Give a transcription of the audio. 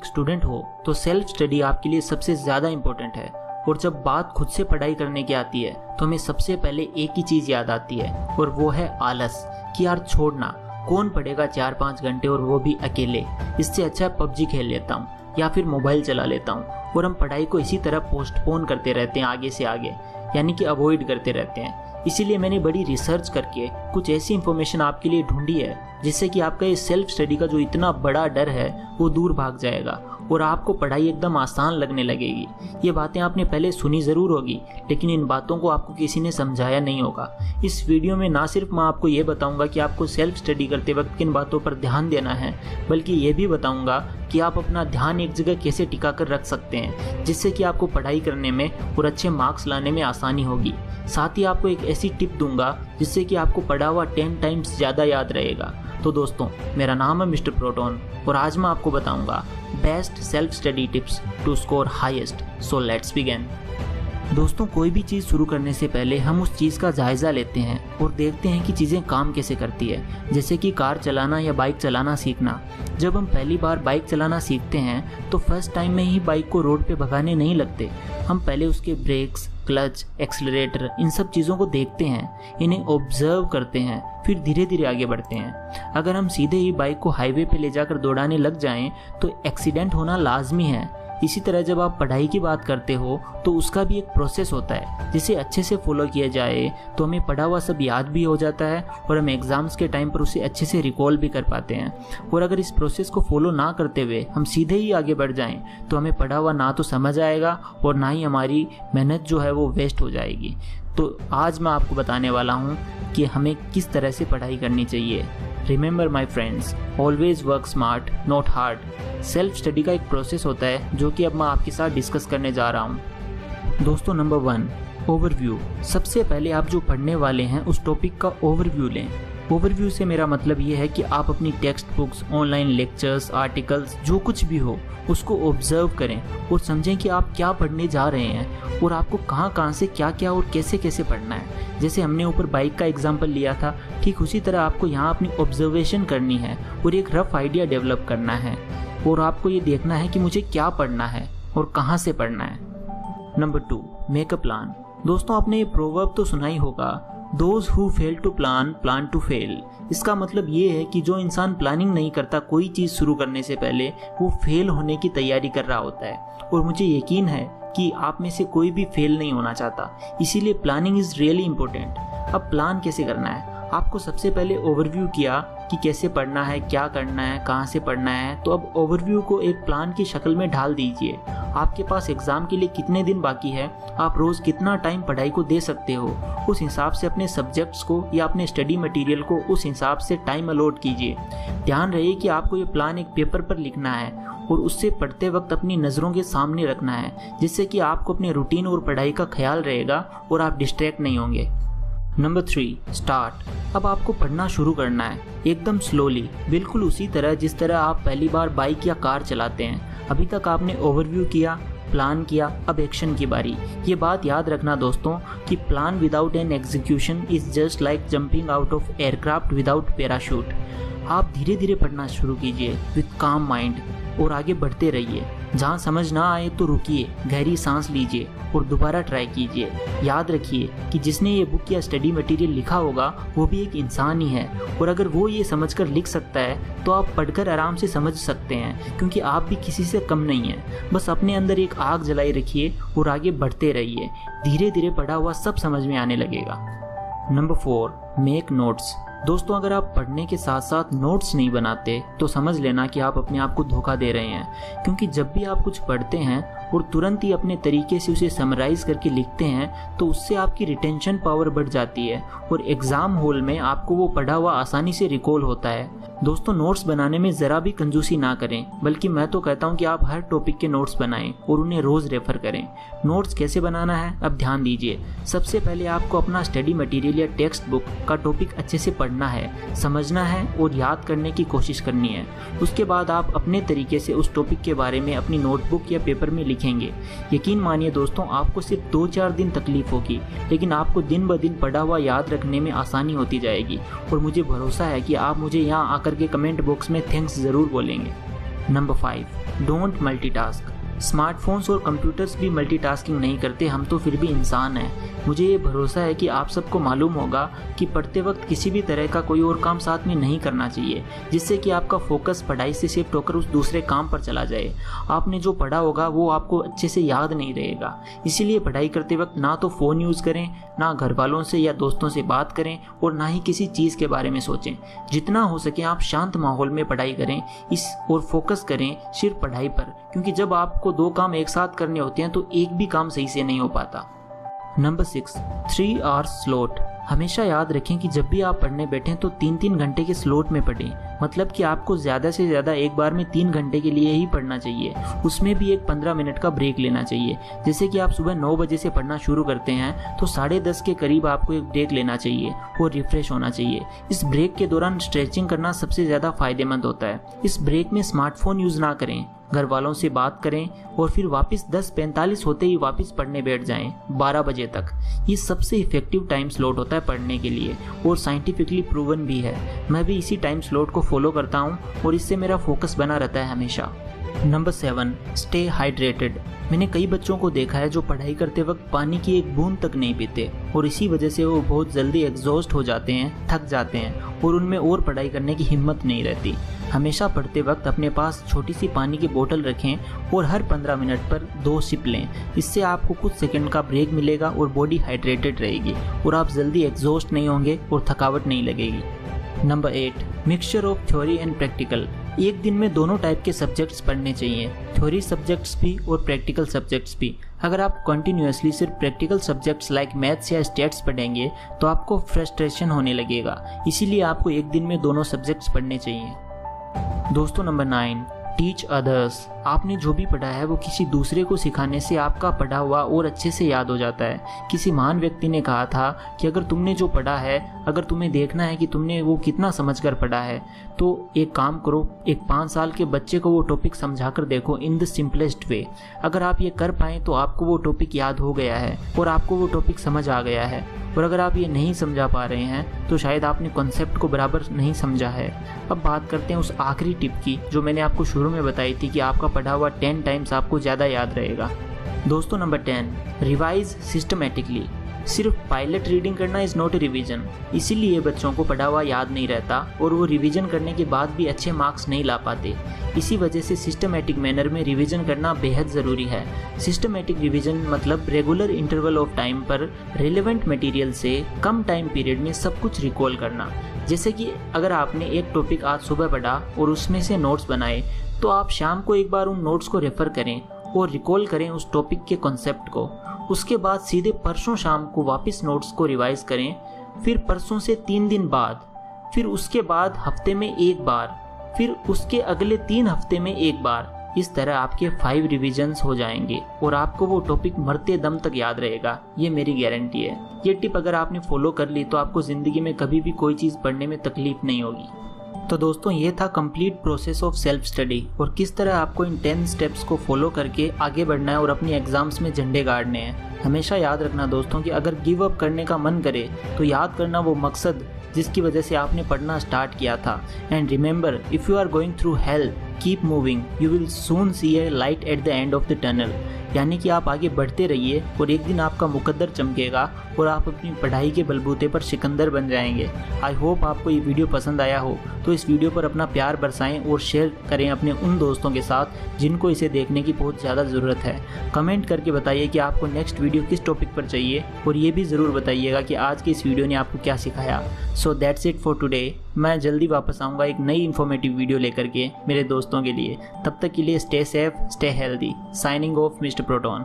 एक स्टूडेंट हो तो सेल्फ स्टडी आपके लिए सबसे ज़्यादा इम्पोर्टेंट है। और जब बात खुद से पढ़ाई करने की आती है तो हमें सबसे पहले एक ही चीज़ याद आती है और वो है आलस, कि यार छोड़ना, कौन पढ़ेगा 4-5 घंटे और वो भी अकेले। इससे अच्छा PUBG खेल लेता हूँ या फिर मोबाइल चला लेता हूँ। और हम पढ़ाई को इसी तरह पोस्टपोन करते रहते हैं आगे से आगे, यानी कि अवॉइड करते रहते हैं। इसीलिए मैंने बड़ी रिसर्च करके कुछ ऐसी इन्फॉर्मेशन आपके लिए ढूंढी है जिससे कि आपका ये सेल्फ स्टडी का जो इतना बड़ा डर है वो दूर भाग जाएगा और आपको पढ़ाई एकदम आसान लगने लगेगी। ये बातें आपने पहले सुनी ज़रूर होगी, लेकिन इन बातों को आपको किसी ने समझाया नहीं होगा। इस वीडियो में ना सिर्फ मैं आपको ये बताऊंगा कि आपको सेल्फ स्टडी करते वक्त किन बातों पर ध्यान देना है, बल्कि ये भी बताऊंगा कि आप अपना ध्यान एक जगह कैसे टिका कर रख सकते हैं जिससे कि आपको पढ़ाई करने में और अच्छे मार्क्स लाने में आसानी होगी। साथ ही आपको एक ऐसी टिप दूंगा जिससे कि आपको पढ़ा हुआ 10 टाइम्स ज़्यादा याद रहेगा। तो दोस्तों, मेरा नाम है मिस्टर प्रोटोन और आज मैं आपको बताऊंगा best self study tips to score highest. So let's begin. दोस्तों, कोई भी चीज़ शुरू करने से पहले हम उस चीज़ का जायज़ा लेते हैं और देखते हैं कि चीज़ें काम कैसे करती है। जैसे कि कार चलाना या बाइक चलाना सीखना। जब हम पहली बार बाइक चलाना सीखते हैं तो फर्स्ट टाइम में ही बाइक को रोड पे भगाने नहीं लगते। हम पहले उसके ब्रेक्स, क्लच, एक्सीलरेटर, इन सब चीज़ों को देखते हैं, इन्हें ऑब्जर्व करते हैं, फिर धीरे धीरे आगे बढ़ते हैं। अगर हम सीधे ही बाइक को हाईवे पे ले जाकर दौड़ाने लग जाएं तो एक्सीडेंट होना लाजमी है। इसी तरह जब आप पढ़ाई की बात करते हो तो उसका भी एक प्रोसेस होता है जिसे अच्छे से फॉलो किया जाए तो हमें पढ़ा हुआ सब याद भी हो जाता है और हम एग्ज़ाम्स के टाइम पर उसे अच्छे से रिकॉल भी कर पाते हैं। और अगर इस प्रोसेस को फॉलो ना करते हुए हम सीधे ही आगे बढ़ जाएं तो हमें पढ़ा हुआ ना तो समझ आएगा और ना ही हमारी मेहनत जो है वो वेस्ट हो जाएगी। तो आज मैं आपको बताने वाला हूँ कि हमें किस तरह से पढ़ाई करनी चाहिए। Remember my friends, always work smart not hard. Self study का एक प्रोसेस होता है जो कि अब मैं आपके साथ डिस्कस करने जा रहा हूँ। दोस्तों, नंबर 1, ओवरव्यू। सबसे पहले आप जो पढ़ने वाले हैं उस टॉपिक का ओवरव्यू लें। ओवरव्यू से मेरा मतलब ये है कि आप अपनी text books, online lectures, articles, जो कुछ भी हो उसको ऑब्जर्व करें और समझें कि आप क्या पढ़ने जा रहे हैं और आपको कहाँ कहाँ से क्या क्या और कैसे कैसे पढ़ना है। जैसे हमने ऊपर बाइक का एग्जाम्पल लिया था, ठीक उसी तरह आपको यहाँ अपनी ऑब्जर्वेशन करनी है और एक रफ आइडिया डेवलप करना है और आपको ये देखना है कि मुझे क्या पढ़ना है और कहाँ से पढ़ना है। Number 2, make a plan. दोस्तों, आपने ये प्रोवर्ब तो सुना ही होगा, Those who fail to plan, plan to fail। इसका मतलब ये है कि जो इंसान प्लानिंग नहीं करता कोई चीज़ शुरू करने से पहले, वो फेल होने की तैयारी कर रहा होता है। और मुझे यकीन है कि आप में से कोई भी फेल नहीं होना चाहता, इसीलिए प्लानिंग इज़ रियली इम्पोर्टेंट। अब प्लान कैसे करना है? आपको सबसे पहले ओवरव्यू किया कि कैसे पढ़ना है, क्या करना है, कहाँ से पढ़ना है। तो अब ओवरव्यू को एक प्लान की शक्ल में ढाल दीजिए। आपके पास एग्ज़ाम के लिए कितने दिन बाकी है, आप रोज़ कितना टाइम पढ़ाई को दे सकते हो, उस हिसाब से अपने सब्जेक्ट्स को या अपने स्टडी मटेरियल को उस हिसाब से टाइम अलॉट कीजिए। ध्यान रहे कि आपको ये प्लान एक पेपर पर लिखना है और उससे पढ़ते वक्त अपनी नज़रों के सामने रखना है, जिससे कि आपको अपने रूटीन और पढ़ाई का ख्याल रहेगा और आप डिस्ट्रैक्ट नहीं होंगे। Number 3, start. अब आपको पढ़ना शुरू करना है एकदम स्लोली, बिल्कुल उसी तरह जिस तरह आप पहली बार बाइक या कार चलाते हैं। अभी तक आपने ओवरव्यू किया, प्लान किया, अब एक्शन की बारी। ये बात याद रखना दोस्तों कि plan without an execution is just like jumping out of aircraft without parachute. आप धीरे धीरे पढ़ना शुरू कीजिए विथ काम माइंड और आगे बढ़ते रहिए। जहाँ समझ ना आए तो रुकिए, गहरी सांस लीजिए और दोबारा ट्राई कीजिए। याद रखिए कि जिसने ये बुक या स्टडी मटेरियल लिखा होगा वो भी एक इंसान ही है और अगर वो ये समझकर लिख सकता है तो आप पढ़कर आराम से समझ सकते हैं, क्योंकि आप भी किसी से कम नहीं हैं। बस अपने अंदर एक आग जलाई रखिए और आगे बढ़ते रहिए। धीरे धीरे पढ़ा हुआ सब समझ में आने लगेगा। Number 4, make notes. दोस्तों, अगर आप पढ़ने के साथ साथ नोट्स नहीं बनाते तो समझ लेना कि आप अपने आप को धोखा दे रहे हैं, क्योंकि जब भी आप कुछ पढ़ते हैं और तुरंत ही अपने तरीके से उसे समराइज करके लिखते हैं तो उससे आपकी रिटेंशन पावर बढ़ जाती है और एग्ज़ाम हॉल में आपको वो पढ़ा हुआ आसानी से रिकॉल होता है। दोस्तों, नोट्स बनाने में ज़रा भी कंजूसी ना करें, बल्कि मैं तो कहता हूँ कि आप हर टॉपिक के नोट्स बनाएं और उन्हें रोज़ रेफर करें। नोट्स कैसे बनाना है, अब ध्यान दीजिए। सबसे पहले आपको अपना स्टडी मटेरियल या टेक्स्ट बुक का टॉपिक अच्छे से पढ़ना है, समझना है और याद करने की कोशिश करनी है। उसके बाद आप अपने तरीके से उस टॉपिक के बारे में अपनी नोटबुक या पेपर में लिखेंगे। यकीन मानिए दोस्तों, आपको सिर्फ 2-4 दिन तकलीफ होगी, लेकिन आपको दिन ब दिन पढ़ा हुआ याद रखने में आसानी होती जाएगी और मुझे भरोसा है कि आप मुझे यहाँ आकर के कमेंट बॉक्स में थैंक्स ज़रूर बोलेंगे। Number 5, don't multitask. स्मार्टफोन्स और कंप्यूटर्स भी मल्टीटास्किंग नहीं करते, हम तो फिर भी इंसान हैं। मुझे ये भरोसा है कि आप सबको मालूम होगा कि पढ़ते वक्त किसी भी तरह का कोई और काम साथ में नहीं करना चाहिए, जिससे कि आपका फोकस पढ़ाई से शिफ्ट होकर उस दूसरे काम पर चला जाए। आपने जो पढ़ा होगा वो आपको अच्छे से याद नहीं रहेगा। इसीलिए पढ़ाई करते वक्त ना तो फ़ोन यूज़ करें, ना घर वालों से या दोस्तों से बात करें और ना ही किसी चीज़ के बारे में सोचें। जितना हो सके आप शांत माहौल में पढ़ाई करें और फोकस करें सिर्फ पढ़ाई पर, क्योंकि जब आपको 2 काम एक साथ करने होते हैं तो एक भी काम सही से नहीं हो पाता। Number 6, 3 hours slot. हमेशा याद रखें कि जब भी आप पढ़ने बैठें तो 3-3 घंटे के स्लॉट में पढ़ें। मतलब कि आपको ज़्यादा से ज़्यादा एक बार में 3 घंटे के लिए ही पढ़ना चाहिए, उसमें भी एक 15 मिनट का ब्रेक लेना चाहिए। जैसे कि आप सुबह 9 बजे से पढ़ना शुरू करते हैं तो 10:30 के करीब आपको एक ब्रेक लेना चाहिए और रिफ्रेश होना चाहिए। इस ब्रेक के दौरान स्ट्रेचिंग करना सबसे ज़्यादा फ़ायदेमंद होता है। इस ब्रेक में स्मार्टफोन यूज़ ना करें, घर वालों से बात करें और फिर वापस 10:45 होते ही वापस पढ़ने बैठ जाएं 12 बजे तक। ये सबसे इफेक्टिव टाइम स्लॉट होता है पढ़ने के लिए और साइंटिफिकली प्रूवन भी है। मैं भी इसी टाइम स्लॉट को फॉलो करता हूँ और इससे मेरा फोकस बना रहता है हमेशा। Number 7, stay hydrated. मैंने कई बच्चों को देखा है जो पढ़ाई करते वक्त पानी की एक बूंद तक नहीं पीते और इसी वजह से वो बहुत जल्दी एग्जॉस्ट हो जाते हैं, थक जाते हैं और उनमें और पढ़ाई करने की हिम्मत नहीं रहती। हमेशा पढ़ते वक्त अपने पास छोटी सी पानी की बोतल रखें और हर 15 मिनट पर 2 सिप लें। इससे आपको कुछ सेकंड का ब्रेक मिलेगा और बॉडी हाइड्रेटेड रहेगी और आप जल्दी एग्जॉस्ट नहीं होंगे और थकावट नहीं लगेगी। Number 8, mixture of theory and practical. एक दिन में दोनों टाइप के सब्जेक्ट्स पढ़ने चाहिए, थ्योरी सब्जेक्ट्स भी और प्रैक्टिकल सब्जेक्ट्स भी। अगर आप कंटिन्यूअसली सिर्फ प्रैक्टिकल सब्जेक्ट्स लाइक मैथ्स या स्टैट्स पढ़ेंगे तो आपको फ्रस्ट्रेशन होने लगेगा। इसीलिए आपको एक दिन में दोनों सब्जेक्ट्स पढ़ने चाहिए। दोस्तों, नंबर 9, टीच अदर्स। आपने जो भी पढ़ा है वो किसी दूसरे को सिखाने से आपका पढ़ा हुआ और अच्छे से याद हो जाता है। किसी महान व्यक्ति ने कहा था कि अगर तुमने जो पढ़ा है, अगर तुम्हें देखना है कि तुमने वो कितना समझकर पढ़ा है, तो एक काम करो, एक 5 साल के बच्चे को वो टॉपिक समझा कर देखो इन द सिंपलेस्ट वे। अगर आप ये कर पाएँ तो आपको वो टॉपिक याद हो गया है और आपको वो टॉपिक समझ आ गया है। और अगर आप ये नहीं समझा पा रहे हैं तो शायद आपने कॉन्सेप्ट को बराबर नहीं समझा है। अब बात करते हैं उस आखिरी टिप की जो मैंने आपको शुरू में बताई थी कि आपका पढ़ा हुआ 10 टाइम्स आपको ज़्यादा याद रहेगा। दोस्तों, नंबर 10, रिवाइज सिस्टमेटिकली। सिर्फ पायलट रीडिंग करना इज़ नॉट ए रिवीजन। इसीलिए बच्चों को पढ़ा हुआ याद नहीं रहता और वो रिवीजन करने के बाद भी अच्छे मार्क्स नहीं ला पाते। इसी वजह से सिस्टमेटिक मैनर में रिवीजन करना बेहद ज़रूरी है। सिस्टमेटिक रिवीजन मतलब रेगुलर इंटरवल ऑफ टाइम पर रिलेवेंट मटेरियल से कम टाइम पीरियड में सब कुछ रिकॉल करना। जैसे कि अगर आपने एक टॉपिक आज सुबह पढ़ा और उसमें से नोट्स बनाए तो आप शाम को एक बार उन नोट्स को रेफ़र करें और रिकॉल करें उस टॉपिक के कॉन्सेप्ट को। उसके बाद सीधे परसों शाम को वापस नोट्स को रिवाइज करें, फिर परसों से 3 दिन बाद, फिर उसके बाद हफ्ते में एक बार, फिर उसके अगले 3 हफ्ते में एक बार। इस तरह आपके 5 रिविजन्स हो जाएंगे और आपको वो टॉपिक मरते दम तक याद रहेगा। ये मेरी गारंटी है। ये टिप अगर आपने फॉलो कर ली तो आपको ज़िंदगी में कभी भी कोई चीज़ पढ़ने में तकलीफ नहीं होगी। तो दोस्तों, ये था complete process of self study और किस तरह आपको इन 10 स्टेप्स को फॉलो करके आगे बढ़ना है और अपनी एग्जाम्स में झंडे गाड़ने हैं। हमेशा याद रखना दोस्तों कि अगर गिव अप करने का मन करे तो याद करना वो मकसद जिसकी वजह से आपने पढ़ना स्टार्ट किया था। And remember, if you are going through hell, keep moving, you will soon see a light at the end of the tunnel. यानी कि आप आगे बढ़ते रहिए और एक दिन आपका मुकद्दर चमकेगा और आप अपनी पढ़ाई के बलबूते पर सिकंदर बन जाएंगे। आई होप आपको ये वीडियो पसंद आया हो, तो इस वीडियो पर अपना प्यार बरसाएं और शेयर करें अपने उन दोस्तों के साथ जिनको इसे देखने की बहुत ज़्यादा ज़रूरत है। कमेंट करके बताइए कि आपको नेक्स्ट वीडियो किस टॉपिक पर चाहिए और ये भी ज़रूर बताइएगा कि आज की इस वीडियो ने आपको क्या सिखाया। So that's it for today. मैं जल्दी वापस आऊँगा एक नई इन्फॉर्मेटिव वीडियो लेकर के मेरे दोस्तों के लिए। तब तक के लिए stay safe, stay healthy. Signing off mister proton.